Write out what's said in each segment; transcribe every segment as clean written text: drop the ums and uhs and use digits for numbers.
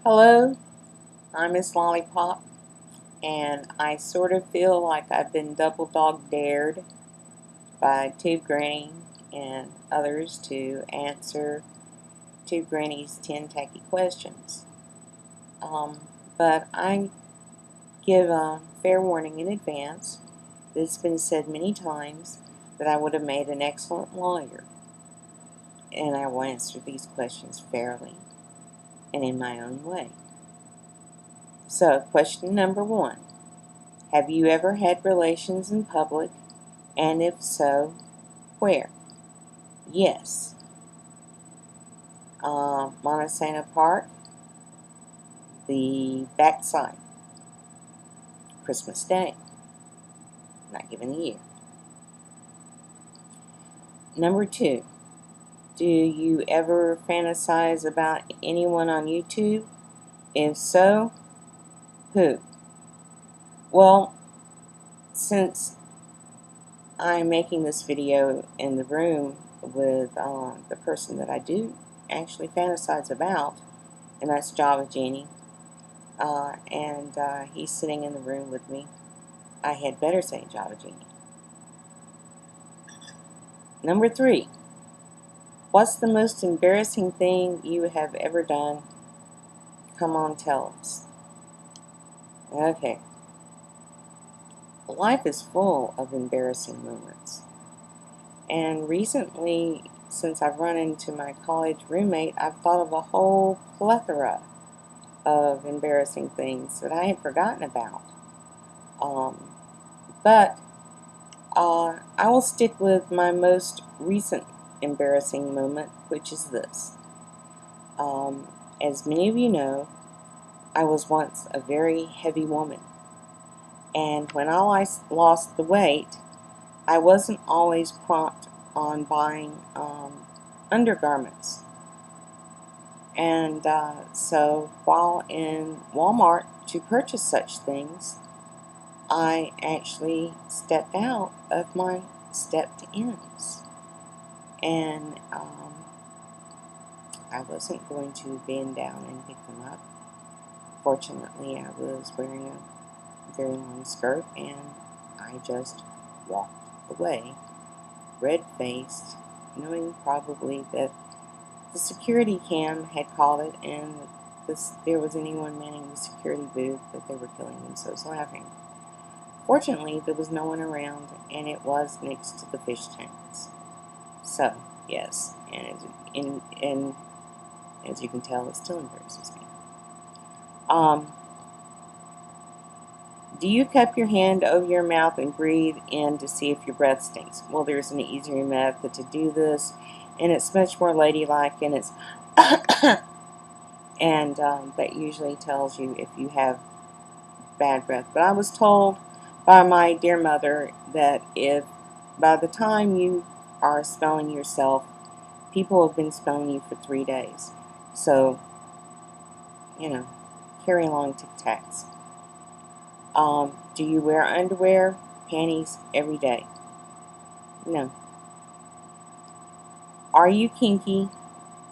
Hello, I'm MizLollipop, and I sort of feel like I've been double dog dared by TubeGranny and others to answer TubeGranny's 10 tacky questions. But I give a fair warning in advance that it's been said many times that I would have made an excellent lawyer, and I will answer these questions fairly and in my own way. So, question number 1. Have you ever had relations in public? And if so, where? Yes. Montesano Park, the backside, Christmas Day, not given the year. Number 2, do you ever fantasize about anyone on YouTube? If so, who? Well, since I'm making this video in the room with the person that I do actually fantasize about, and that's Java Genie, and he's sitting in the room with me, I had better say Java Genie. Number 3, what's the most embarrassing thing you have ever done? Come on, tell us. Okay. Life is full of embarrassing moments. And recently, since I've run into my college roommate, I've thought of a whole plethora of embarrassing things that I had forgotten about. But I will stick with my most recent embarrassing moment, which is this. As many of you know, I was once a very heavy woman. And when I lost the weight, I wasn't always prompt on buying undergarments. And so while in Walmart to purchase such things, I actually stepped out of my stepped ins. And I wasn't going to bend down and pick them up. Fortunately, I was wearing a very long skirt, and I just walked away, red-faced, knowing probably that the security cam had called it, and there was anyone manning the security booth that they were killing themselves laughing. Fortunately, there was no one around, and it was next to the fish tanks. So, yes, and as you can tell, it still embarrasses me. Do you cup your hand over your mouth and breathe in to see if your breath stinks? Well, there's an easier method to do this, and it's much more ladylike, and it's and that usually tells you if you have bad breath. But I was told by my dear mother that if by the time you are smelling yourself, people have been smelling you for 3 days. So, carry along Tic Tacs. Do you wear underwear, panties every day? No. Are you kinky?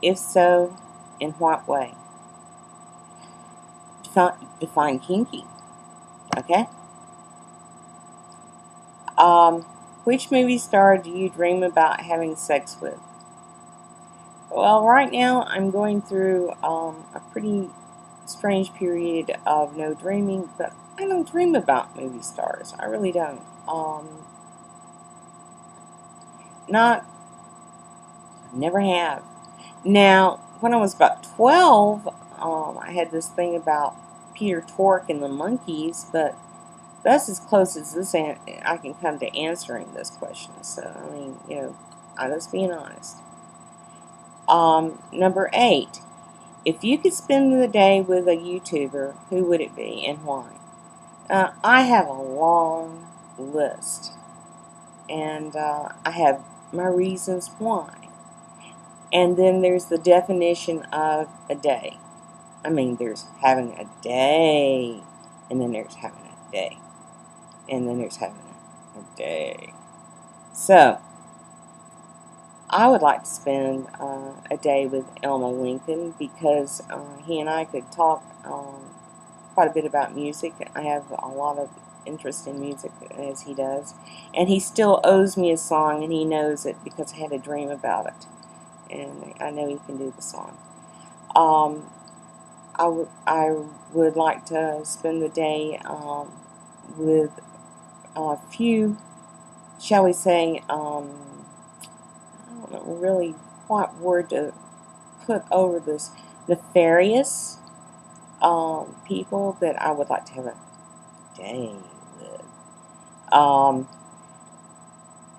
If so, in what way? Define kinky. Okay? Which movie star do you dream about having sex with? Well, right now I'm going through a pretty strange period of no dreaming, but I don't dream about movie stars. I really don't. Never have. Now, when I was about 12, I had this thing about Peter Tork and the monkeys, but that's as close as I can come to answering this question. So, I mean, I'm just being honest. Number 8. If you could spend the day with a YouTuber, who would it be and why? I have a long list, and I have my reasons why. And then there's the definition of a day. I mean, there's having a day, and then there's having a day, and then there's having a day. So, I would like to spend a day with Elmo Lincoln because he and I could talk quite a bit about music. I have a lot of interest in music as he does. And he still owes me a song, and he knows it because I had a dream about it. And I know he can do the song. Um, I would like to spend the day with a few, shall we say, I don't know really what word to put over this, nefarious people that I would like to have a day with. Um,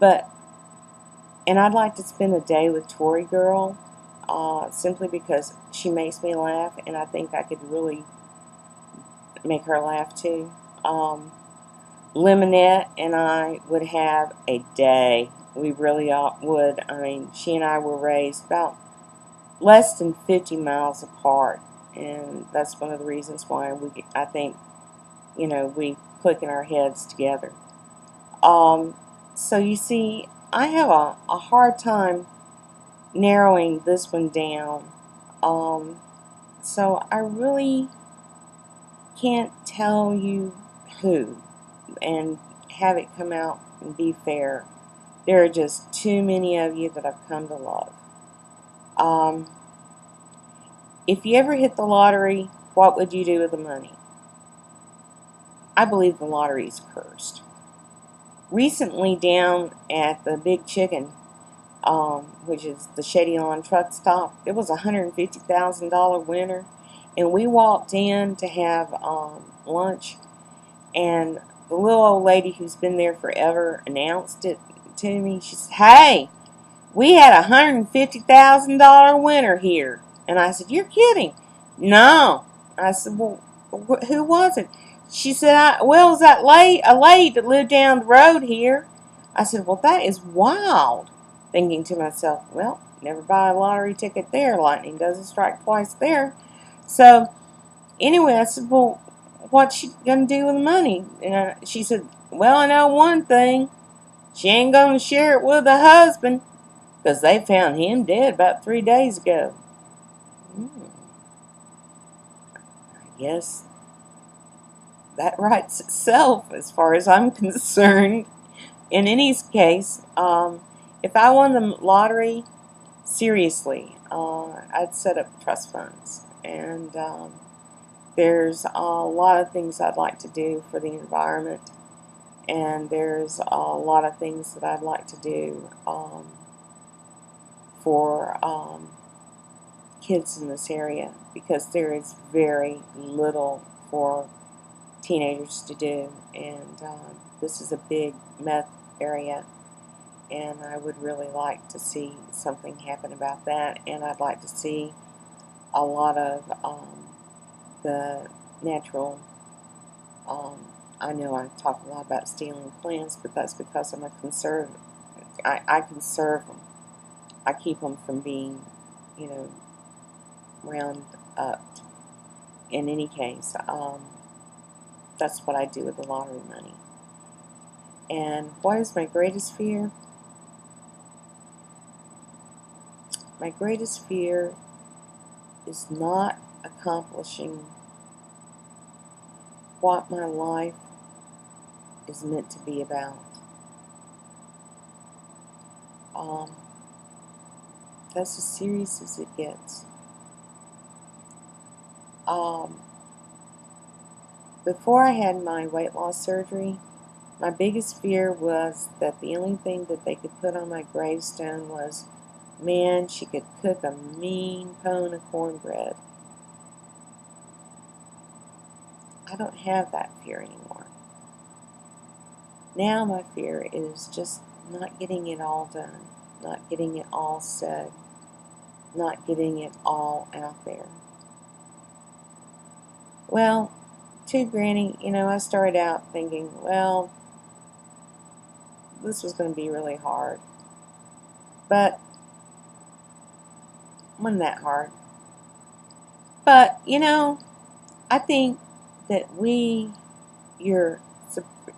but, and I'd like to spend a day with Tori Girl, simply because she makes me laugh, and I think I could really make her laugh too. Lemonette and I would have a day. We really would. I mean, she and I were raised about less than 50 miles apart, and that's one of the reasons why I think, we click in our heads together. Um, so you see, I have a hard time narrowing this one down. Um, so I really can't tell you who and have it come out and be fair. There are just too many of you that I've come to love. Um, if you ever hit the lottery, what would you do with the money? I believe the lottery is cursed. Recently, down at the Big Chicken, which is the Shady Lawn truck stop, it was a $150,000 winner, and we walked in to have lunch, and the little old lady who's been there forever announced it to me. She said, "Hey, we had a $150,000 winner here." And I said, "You're kidding." "No." I said, "Well, who was it?" She said, "Well, it was that a lady that lived down the road here." I said, "Well, that is wild." Thinking to myself, well, never buy a lottery ticket there. Lightning doesn't strike twice there. So, anyway, I said, "Well, what's she going to do with the money?" And she said, "Well, I know one thing. She ain't going to share it with her husband, because they found him dead about 3 days ago." I guess that writes itself as far as I'm concerned. In any case, if I won the lottery, seriously, I'd set up trust funds. And there's a lot of things I'd like to do for the environment. And there's a lot of things that I'd like to do for kids in this area, because there is very little for teenagers to do, and this is a big meth area, and I would really like to see something happen about that. And I'd like to see a lot of the natural, I know I talk a lot about stealing plants, but that's because I'm a conservative. I conserve them. I keep them from being, you know, round up. In any case, that's what I do with the lottery money. And what is my greatest fear? My greatest fear is not accomplishing what my life is meant to be about. Um, that's as serious as it gets. Um, Before I had my weight loss surgery, my biggest fear was that the only thing that they could put on my gravestone was, "Man, she could cook a mean pone of cornbread." I don't have that fear anymore. Now my fear is just not getting it all done, not getting it all said, not getting it all out there. Well, TubeGranny, I started out thinking, well, this was going to be really hard. But it wasn't that hard. But, I think that your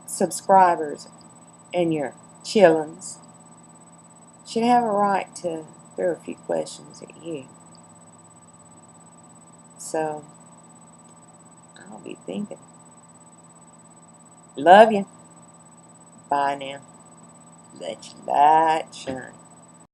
subscribers and your chillins, should have a right to throw a few questions at you. So, I'll be thinking. Love you. Bye now. Let your light shine.